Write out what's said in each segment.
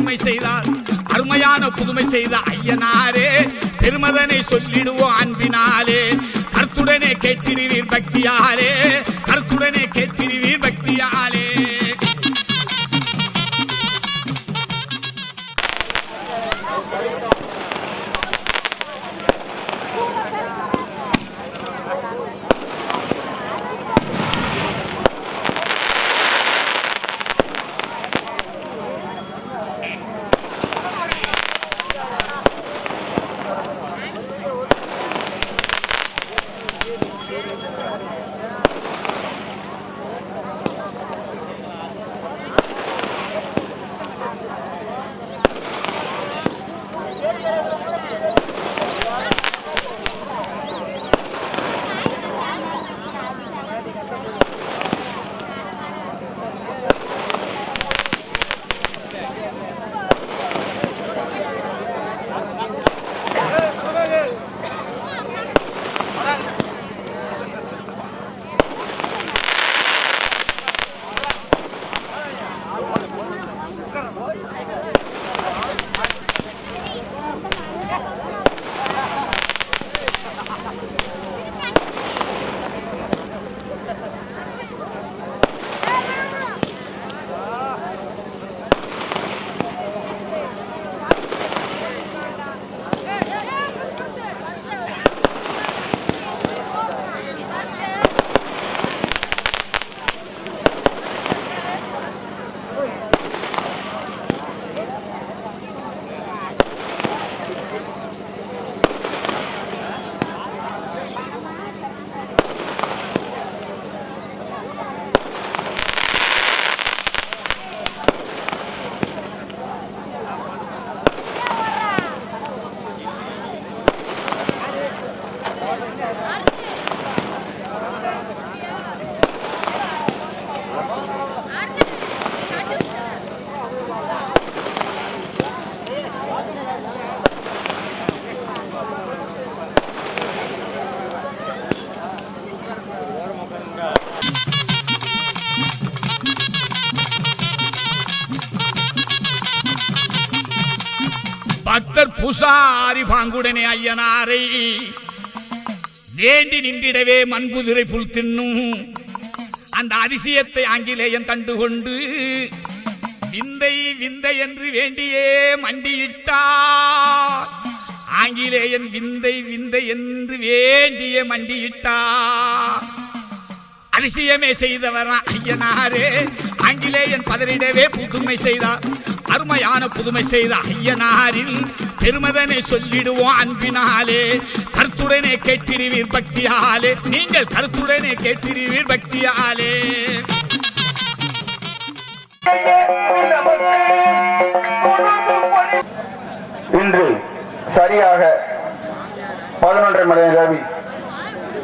புதுமை செய்தார், அருமையான புதுமை செய்த ஐயனாரே, பெருமதனை சொல்லிடுவோம் அன்பினாலே. கருத்துடனே கேட்டிடுவீர் பக்தியாலே, கருத்துடனே கேட்டிடுவீர் பக்தியாலே. பக்தர் பூசாரி பாங்குடனே ஐயனாரை வேண்டி நின்றிடவே மண்குதிரை புல் தின்னும் அந்த அதிசயத்தை ஆங்கிலேயன் கண்டுகொண்டு விந்தை விந்தை என்று வேண்டியே மண்டியிட்டார். ஆங்கிலேயன் விந்தை விந்தை என்று வேண்டியே மண்டியிட்டார். அதிசயமே செய்தவர் ஐயனாரே, ஆங்கிலேயன் பதறிடவே புதுமை செய்தார், அருமையான புதுமை செய்த ஐயனாரின் பெருமதனை சொல்லிடுவோம் அன்பினாலே. கருத்துடனே கேட்டிடுவீர் பக்தியாலே, நீங்கள் கருத்துடனே கேட்டிடுவீர் பக்தியாலே. இன்று சரியாக 11:30 மணி ரவி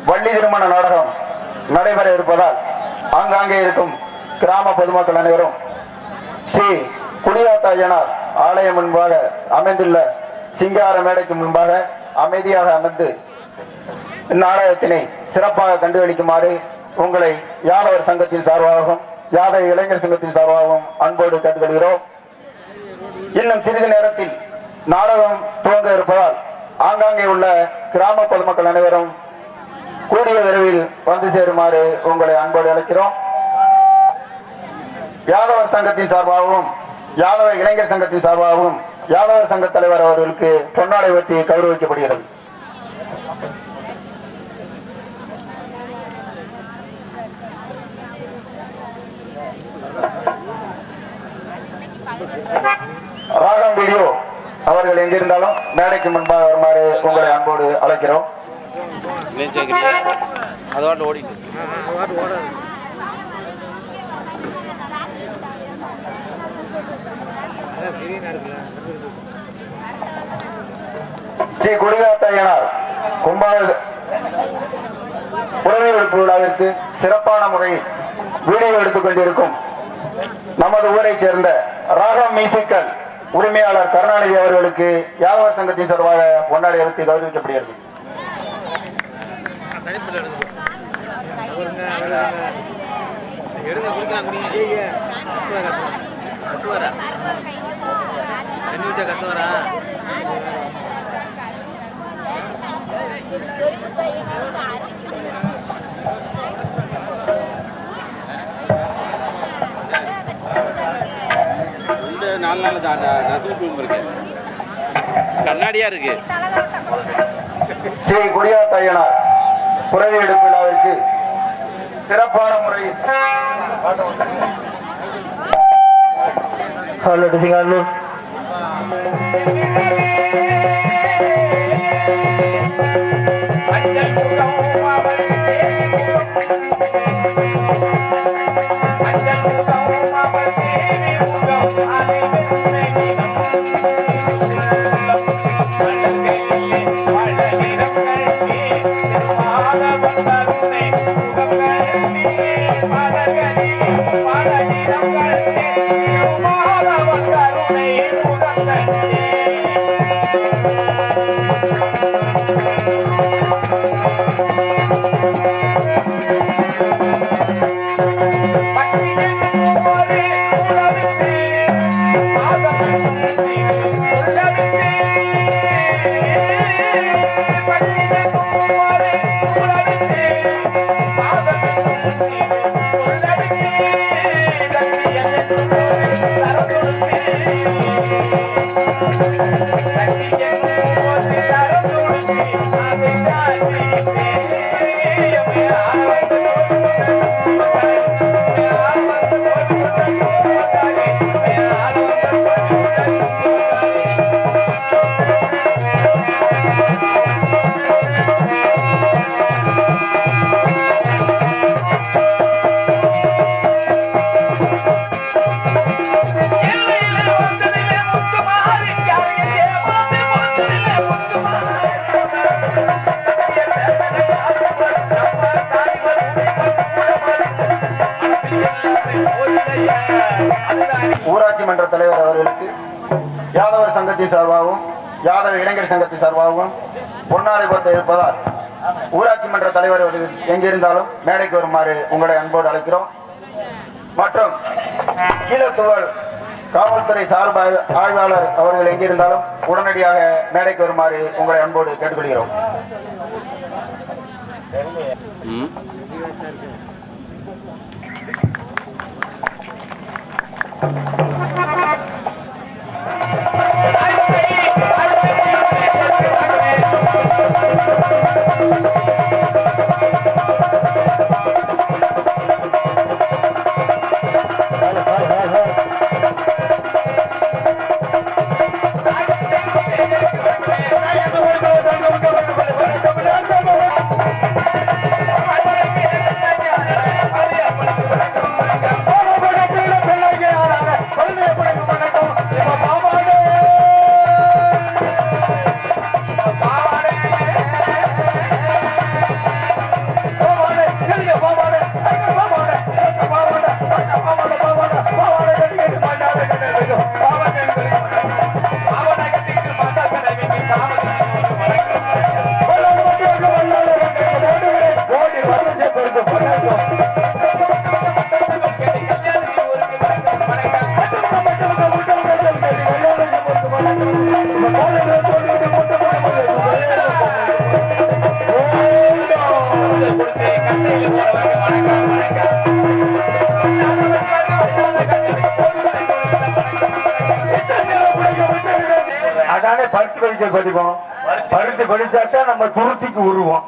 வள்ளி திருமண நாடகம் நடைபெற இருப்பதால் ஆங்காங்கே இருக்கும் கிராம பொதுமக்கள் அனைவரும் ஸ்ரீ குடியாத்த ஐயனார் ஆலயம் முன்பாக அமைந்துள்ள சிங்கார மேடைக்கு முன்பாக அமைதியாக அமர்ந்து இந்நாடகத்தினை சிறப்பாக கண்டுகளிக்குமாறு உங்களை யாதவர் சங்கத்தின் சார்பாகவும் யாதவ இளைஞர் சங்கத்தின் சார்பாகவும் அன்போடு கேட்டுக்கொள்கிறோம். இன்னும் சிறிது நேரத்தில் நாடகம் துவங்க இருப்பதால் ஆங்காங்கே உள்ள கிராம பொதுமக்கள் அனைவரும் கூடிய விரைவில் வந்து சேருமாறு உங்களை அன்போடு அழைக்கிறோம். யாதவர் சங்கத்தின் சார்பாகவும் யாதவ இளைஞர் சங்கத்தின் சார்பாகவும் யாதவர் சங்க தலைவர் அவர்களுக்கு பொன்னாடை வெட்டி கௌரவிக்கப்படுகிறது. ராகம் வீடியோ அவர்கள் எங்கிருந்தாலும் மேடைக்கு முன்பாக வருமாறு உங்களை அன்போடு அழைக்கிறோம். ஸ்ரீ குடியாத்த ஐயனார் புறவியெடுப்பு விழாவிற்கு சிறப்பான முறையில் வீடியோ எடுத்துக் கொண்டிருக்கும் நமது ஊரை சேர்ந்த ராகம் மியூசிக்கல் உரிமையாளர் கருணாநிதி அவர்களுக்கு யாதவர் சங்கத்தின் சார்பாக பொன்னாடை எடுத்து கௌரவிக்கப்படுகிறது. எடுங்க கண்ணாடியா இருக்கு. ஸ்ரீ குடியாத்தையனார் புறவி எடுப்பு விழாவிற்கு சிறப்பான முறையில் ஊராட்சி மன்ற தலைவர் அவர்களுக்கு யாதவர் சங்கத்தின் சார்பாகவும் யாதவ இளைஞர் சங்கத்தின் சார்பாகவும் பொன்னாடை போர்த்த இருப்பதால் ஊராட்சி மன்ற தலைவர் அவர்கள் எங்கிருந்தாலும் மேடைக்கு வருமாறு உங்களை அன்போடு அழைக்கிறோம். மற்றும் கீழத்துவல் காவல்துறை சார்பு ஆய்வாளர் அவர்கள் எங்கிருந்தாலும் உடனடியாக மேடைக்கு வருமாறு உங்களை அன்போடு கேட்டுக்கொள்கிறோம். அதானே பருத்தி படிக்க படிப்போம். பருத்தி படிச்சாத்தான் நம்ம துருத்திக்கு உருவோம்.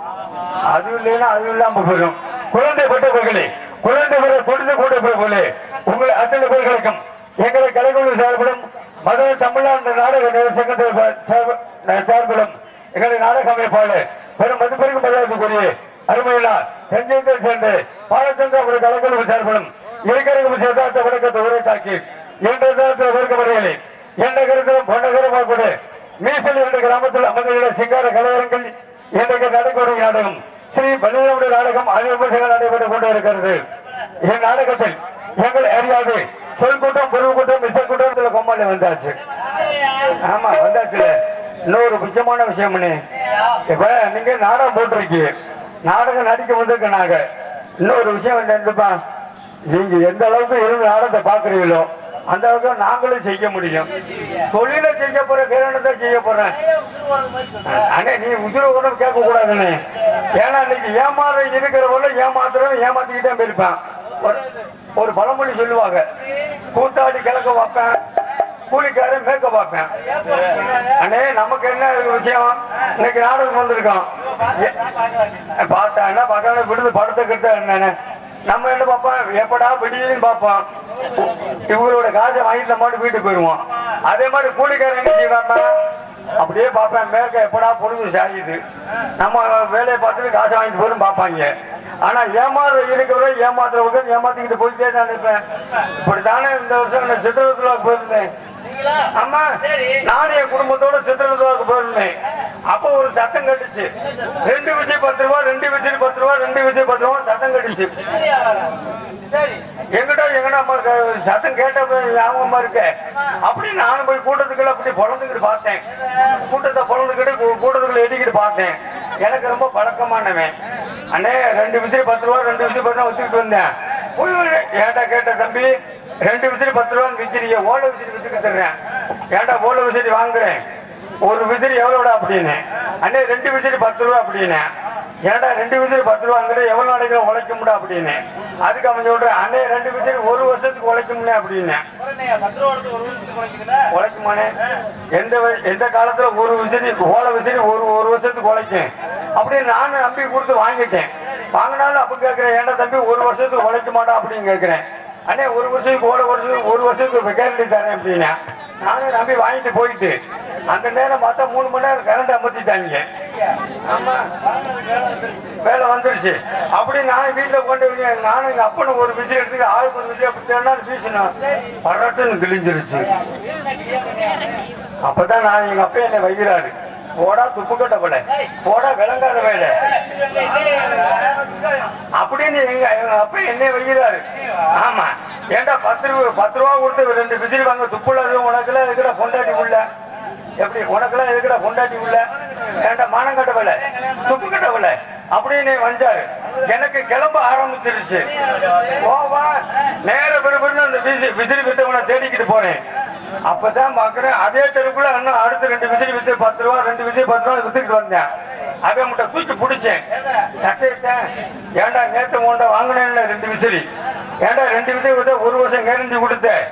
அது இல்லைன்னா அது இல்லாம போயிடும். குழந்தை பட்டவர்களே, குழந்தை வர தொழில் கூட போகலே உங்களை அத்தனை பேர்களுக்கும் எங்களை கலைக்குழு சார்பிலும் மதுரை தமிழ்நாடு நாடக சங்கத்தில் சார்பிலும் எங்களை நாடக அமைப்பாளர் பெரும் மதிப்பிற்கு மரியாதைக்குரிய அருமையிலா தஞ்சையை சேர்ந்த பாலச்சந்திர ஒரு கலைக்குழு சார்பிலும் இருக்கிற சித்தார்த்த வணக்கத்தை உரைத்தாக்கி இரண்டு வர்க்கமடைகளை எந்த கருத்திலும் பொன்னகரமாக கூட மீசல் என்ற கிராமத்தில் அமர்ந்துள்ள சிங்கார கலையரங்கில் இன்றைக்கு நடைபெறும் நாடகம் ஸ்ரீ பலியுடைய நாடகம் அதிகபட்சங்கள் நடைபெற்றுக் கொண்டு இருக்கிறது. என் நாடகத்தில் எங்கள் அறியாது சொல் கூட்டம், பொருள் கூட்டம், மிசல் கூட்டம் கொம்பாலே வந்தாச்சு. ஆமா வந்தாச்சு. இன்னொரு முக்கியமான விஷயம், இப்ப நீங்க நாடகம் போட்டிருக்கீங்க, நாடகம் நடிக்க வந்திருக்க நாங்க இன்னொரு விஷயம் என்னப்பா, நீங்க எந்த அளவுக்கு இருந்து நாடகத்தை பாக்குறீங்களோ அந்த அளவுக்கு நாங்களும் செய்ய முடியும். தொழிலை செய்ய போற வேலைதான் செய்ய போறேன். அண்ணே நீ உதிர ஒன்றும் கேட்க கூடாதுன்னு. ஏன்னா இன்னைக்கு ஏமாற இருக்கிறவங்கள ஏமாத்துறவன் ஏமாத்திக்கிட்டே போயிருப்பான். ஒரு பழமொழி சொல்லுவாங்க, கூத்தாடி கிழக்க பார்ப்பேன், கூலிக்காரன் மேற்க பார்ப்பேன். அண்ணே நமக்கு என்ன விஷயம், இன்னைக்கு நாடகம் வந்திருக்கோம் பார்த்தா என்ன பார்க்க விடுது படத்தை கிட்ட என்னன்னு நம்ம என்ன பார்ப்போம், எப்படா விடியுன்னு பார்ப்போம். இவங்களோட காசை வாங்கிட்டு மாட்டு வீட்டுக்கு போயிடுவோம். அதே மாதிரி கூலிக்காரன் என்ன செய்வாங்க, அப்படியே பார்ப்பேன் மேற்க எப்படா பொழுது சாயுது, நம்ம வேலையை பார்த்துட்டு காசை வாங்கிட்டு போயிடும் பார்ப்பாங்க. ஆனா ஏமாற இருக்கிறவரை ஏமாத்துறவங்க ஏமாத்திக்கிட்டு போயிட்டே நான் நினைப்பேன். இப்படித்தானே இந்த வருஷம் சித்திரத்துலாவுக்கு போயிருந்தேன். ஆமா, நானும் என் குடும்பத்தோட சித்திரத்துலாவுக்கு போயிருந்தேன். அப்போ ஒரு சத்தம் கட்டுச்சு, 2 விஜய் 10 ரூபா, 2 விஜய் 10 ரூபா, 2 விஜய் 10 ரூபா சத்தம் கட்டுச்சு. எங்கிட்ட அம்மா சத்தம் கேட்ட ஞாபகமா இருக்க. அப்படி நானும் போய் கூட்டத்துக்குள்ள அப்படி பொழந்துக்கிட்டு பார்த்தேன். கூட்டத்தை பொழந்துக்கிட்டு கூட்டத்துக்குள்ள எட்டிக்கிட்டு பார்த்தேன். எனக்கு ரொம்ப பழக்கமானவன். அண்ணே 2 விசிறி 10 ரூபா, 2 விசிறி 10 ரூபா ஒத்துக்கிட்டு வந்தேன். ஏன்டா கேட்ட தம்பி, 2 விசிறி 10 ரூபான்னு விசிறிய ஓலை விசிறி வித்துக்கிட்டு தர்றேன். ஏன்டா ஓலை விசிறி வாங்குறேன், ஒரு விசிறி எவ்வளோடா அப்படின்னு. அண்ணே 2 விசிறி 10 ரூபா அப்படின்னு. ஏன்டா 2 விசிறி 10 ரூபாங்கிற எவ்வளவு நாளைக்கு உழைக்க முடியும் அப்படின்னு. அதுக்கு அவன் சொல்றேன், அண்ணே 2 விசிறி 1 வருஷத்துக்கு உழைக்க முடியும் அப்படின்னு. உழைக்குமானே, எந்த காலத்துல ஒரு விசிறி ஓலை விசிறி ஒரு வருஷத்துக்கு உழைக்கும் அப்படின்னு நானும் நம்பி கொடுத்து வாங்கிட்டேன். வாங்கினாலும் அப்ப கேட்கிறேன், ஏன்டா தம்பி 1 வருஷத்துக்கு உழைக்க மாட்டா அப்படின்னு கேட்கிறேன். அண்ணே 1 வருஷத்துக்கு ஒரு வருஷத்துக்கு கேரண்டி தரேன் அப்படின்னா நானும் நம்பி வாங்கிட்டு போயிட்டு அந்த நேரம் பார்த்தா 3 மணி நேரம் கரண்ட் அமர்த்திட்டாங்க. ஆமா, வேலை வந்துருச்சு. அப்படி நானும் வீட்டில் கொண்டு நானும் எங்க அப்பனை ஒரு விசிறி எடுத்துட்டு ஆளுக்கு ஒரு விசிறி அப்படி தேடினாலும் வீசினோம், பரட்டுன்னு கிழிஞ்சிருச்சு. அப்பதான் நான் எங்க அப்பா என்னை வைக்கிறாரு, போடா துப்பு கட்ட போல, போடா விளங்காத வேலை அப்படின்னு எங்க அப்பா என்னை வைக்கிறாரு. ஆமா, ஏன்டா 10 ரூபா கொடுத்து 2 விசிறி வாங்க துப்புல, உனக்குலாம் இருக்கிற பொண்டாட்டி உள்ள எப்படி, உனக்குலாம் இருக்கிற பொண்டாட்டி உள்ள, ஏன்டா மானம் கட்டவில்ல துப்பு கட்டவில்ல அப்படின்னு வந்தாரு. எனக்கு கிளம்ப ஆரம்பிச்சிருச்சு. போவா நேர பெருபெருன்னு அந்த விசிறி வித்தவனை தேடிக்கிட்டு போறேன். அப்பதான் பாக்குறேன் அதே தெருக்குள்ள இன்னும் அடுத்து 2 விசிறி வித்து 10 ரூபா, 2 விசிறி 10 ரூபா வித்துக்கிட்டு வந்தேன். அதே மட்டும் தூக்கி பிடிச்சேன், சட்டையிட்டேன். ஏன்டா நேற்று உண்ட வாங்கினேன் 2 விசிறி, ஏன்டா 2 விசிறி வித்த 1 வருஷம் கேரண்டி கொடுத்தேன்,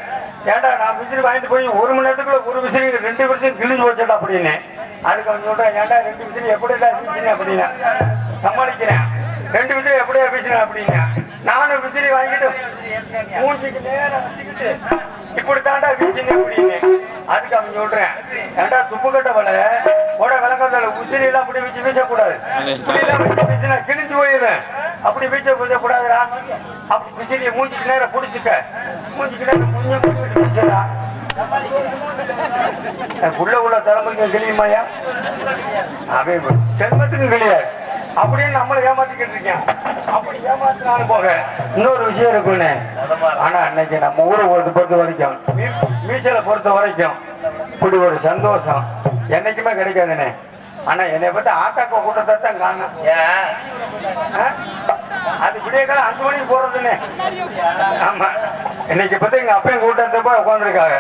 ஏன்டா நான் விசிறி வாங்கிட்டு போய் 1 மணி நேரத்துக்குள்ள 1 விசிறி 2 விசிறி கிழிஞ்சு வச்சடா அப்படின்னு. அதுக்கு அவன் சொல்றேன், ஏன்டா 2 விசிறி எப்படிடா வீசினேன் அப்படின்னு சமாளிக்கிறேன். 2 விசிறி எப்படியா வீசினேன் அப்படின்னு நானும் விசிறி வாங்கிட்டு மூஞ்சிக்கு நேரம் வச்சுக்கிட்டு இப்படித்தாண்டா வீசினேன் அப்படின்னு. அதுக்கு அவன் சொல்றேன், ஏன்டா துப்பு கட்ட வலை போட விளங்காத உசிரி எல்லாம் அப்படி வச்சு வீசக்கூடாது, வீசினா கிழிஞ்சு போயிடுறேன், அப்படி வீசக்கூடாதுடா. அப்படி விசிறிய மூஞ்சிக்கு நேரம் பிடிச்சிக்க, மூஞ்சிக்கு நேரம் முடிஞ்சு வீசடா. உள்ள தலைமுறைக்கு கிளியுமாயா, அவன் செல்வத்துக்கு கிளியாது அப்படின்னு நம்மளை ஏமாத்திக்கிட்டு இருக்கேன். அப்படி ஏமாத்தினாலும் போக இன்னொரு விஷயம் இருக்குன்னு. ஆனா அன்னைக்கு நம்ம ஊரை பொறுத்த வரைக்கும், மீசலை பொறுத்த வரைக்கும் இப்படி ஒரு சந்தோஷம் என்னைக்குமே கிடைக்காதுண்ணே. ஆனா என்னை பத்தி ஆட்டாக்கோ கூட்டத்தை தான் காணும். அது விடிய காலம் 5 மணிக்கு போறதுன்னு. ஆமா, இன்னைக்கு பத்தி எங்க அப்பையும் கூட்டத்தை போய் உட்காந்துருக்காங்க.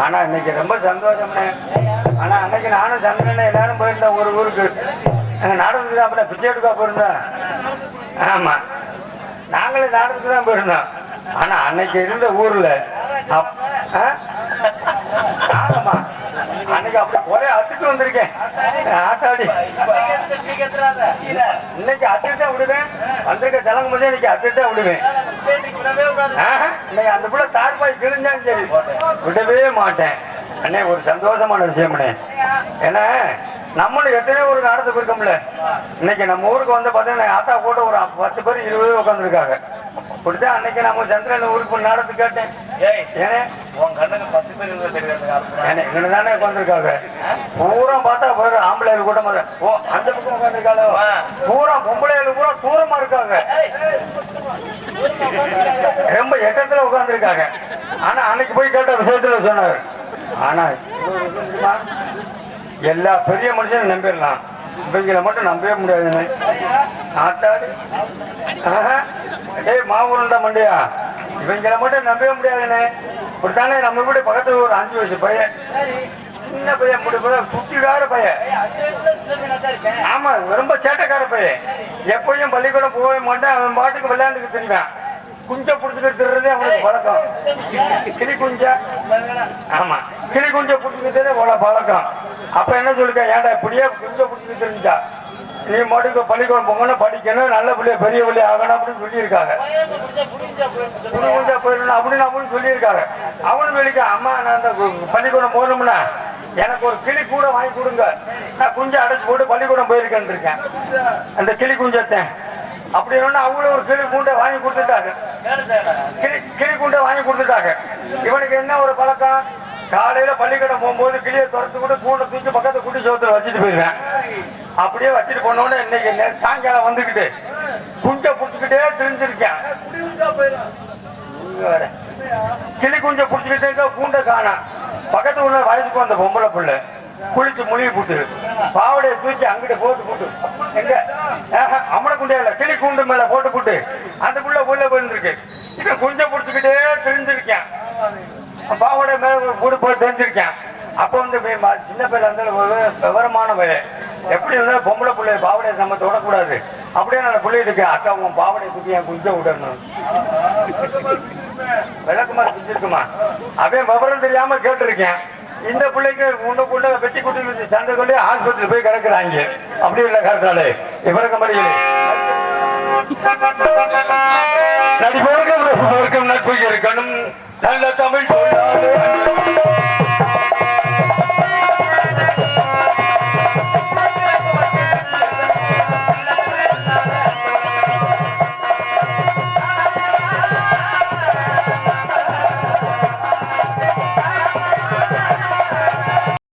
ஆனா இன்னைக்கு ரொம்ப சந்தோஷம்னே. ஆனா அன்னைக்கு நானும் சந்திரன் எல்லாரும் போயிருந்தேன் ஒரு ஊருக்கு. நாடகத்துக்கு தான் பிச்சை எடுக்கா போயிருந்தோம். ஆமா, நாங்களும் நாடகத்துக்கு தான் போயிருந்தோம். ஆனா அன்னைக்கு இருந்த ஊர்ல ஆமா அன்னைக்கு அப்படி ஒரே அத்துட்டு வந்திருக்கேன். ஆட்டாடி இன்னைக்கு அத்துட்டு விடுவேன், வந்திருக்க ஜலங்க முடிஞ்சா இன்னைக்கு அத்துட்டு விடுவேன். இன்னைக்கு அந்த பிள்ளை தார்பாய் கிழிஞ்சாலும் சரி விடவே மாட்டேன். அண்ணே ஒரு சந்தோஷமான விஷயம்ண்ணே. ஏன்னா நம்மளும் எத்தனையோ ஒரு நாடகத்துக்கு இருக்கோம்ல. இன்னைக்கு நம்ம ஊருக்கு வந்து பார்த்தீங்கன்னா ஆத்தா கூட ஒரு 10 பேர் 20 பேர் உட்காந்துருக்காங்க. இப்படித்தான் அன்னைக்கு நம்ம சந்திரன் ஊருக்கு நாடகத்துக்கு கேட்டேன். ஏன்னா உன் கண்ணுக்கு 10 பேர் இங்கே தானே உட்காந்துருக்காங்க. பூரா பார்த்தா ஒரு ஆம்பளைகள் கூட்டம். ஓ அந்த பக்கம் உட்காந்துருக்காங்க. பூரா பொம்பளைகள் பூரா தூரமா இருக்காங்க, ரொம்ப எட்டத்துல உட்காந்துருக்காங்க. ஆனா அன்னைக்கு போய் கேட்ட விஷயத்துல சொன்னாரு, ஆனா எல்லா பெரிய மனுஷனும் நம்பிடலாம், இவங்களை மட்டும் நம்பவே முடியாதுன்னு. ஆத்தாடி ஏய் மாவுருண்டா மண்டியா, இவங்களை மட்டும் நம்பவே முடியாதுண்ணே. இப்படித்தானே நம்ம வீடு பக்கத்துல ஒரு 5 வயசு பையன், சின்ன பையன், சுத்திக்கார பையன். ஆமா, ரொம்ப சேட்டைக்கார பையன். எப்பயும் பள்ளிக்கூடம் போகவே மாட்டேன். அவன் பாட்டுக்கு விளையாண்டுக்கு தெரியும். குஞ்ச புடிச்சுட்டு திருறதே அவனுக்கு பழக்கம். கிளி குஞ்ச, ஆமா, கிளி குஞ்ச புடிச்சுக்கிட்டே பழக்கம். அப்ப என்ன சொல்லிருக்க, ஏன்டா இப்படியே குஞ்ச புடிச்சுட்டு தெரிஞ்சா நீ மட்டுக்கு பள்ளிக்கூடம் போகணும், படிக்கணும், நல்ல பிள்ளைய பெரிய பிள்ளைய ஆகணும் அப்படின்னு சொல்லியிருக்காங்க. போயிடணும் அப்படின்னு சொல்லியிருக்காங்க. அவனும் வெளிக்க, அம்மா நான் அந்த பள்ளிக்கூடம் போகணும்னா எனக்கு ஒரு கிளி கூட வாங்கி கொடுங்க, நான் குஞ்ச அடைச்சு போட்டு பள்ளிக்கூடம் போயிருக்கேன் இருக்கேன். அந்த கிளி குஞ்சத்தேன் அப்படின்னு அவங்களும் ஒரு கிளி கூண்டை வாங்கி கொடுத்துட்டாங்க. கிளி கூண்டை வாங்கி கொடுத்துட்டாங்க. இவனுக்கு என்ன ஒரு பழக்கம், காலையில பள்ளிக்கூடம் போகும்போது கிளியை துரத்து கூட கூண்டை தூக்கி பக்கத்து குட்டி சோத்துல வச்சுட்டு போயிருவேன். அப்படியே வச்சுட்டு போனோட இன்னைக்கு சாயங்காலம் வந்துக்கிட்டு குஞ்ச புடிச்சுக்கிட்டே தெரிஞ்சிருக்கேன். கிளி குஞ்ச புடிச்சுக்கிட்டே கூண்டை காணாம். பக்கத்து உள்ள வயசுக்கு வந்த பொம்பளை புள்ள குளிச்சு முழுகி போட்டு பாவடைய தூக்கி அங்கிட்ட போட்டு எங்க அம்மனை குண்டியா இல்ல, கிளி கூண்டு மேல போட்டு அந்த புள்ள உள்ள போயிருந்திருக்கு. இவன் குஞ்ச புடிச்சுக்கிட்டே தெரிஞ்சிருக்கேன். பாவடைய மேல போய் தெரிஞ்சிருக்கேன். அப்ப வந்து சின்ன பையில இருந்தாலும் விவரமான பையன். எப்படி இருந்தாலும் பொம்பளை பிள்ளை பாவடைய நம்ம தொடக்கூடாது. அப்படியே நான் பிள்ளைட்டு இருக்கேன், அக்கா உன் பாவடைய தூக்கி என் குஞ்ச விடணும். விளக்குமாறு பிஞ்சிருக்குமா, அவன் விவரம் தெரியாம கேட்டிருக்கேன். இந்த பிள்ளைக்கு உன்னை வெட்டி குட்டி சண்டை கொண்டு ஆஸ்பத்திரி போய் கிடக்குறாங்க. அப்படி இல்லை கரெக்டாலே இவருக்கு மடியிலே நடிப்பவர்கள் நட்பு இருக்கணும். நல்ல தமிழ் சொல்லாது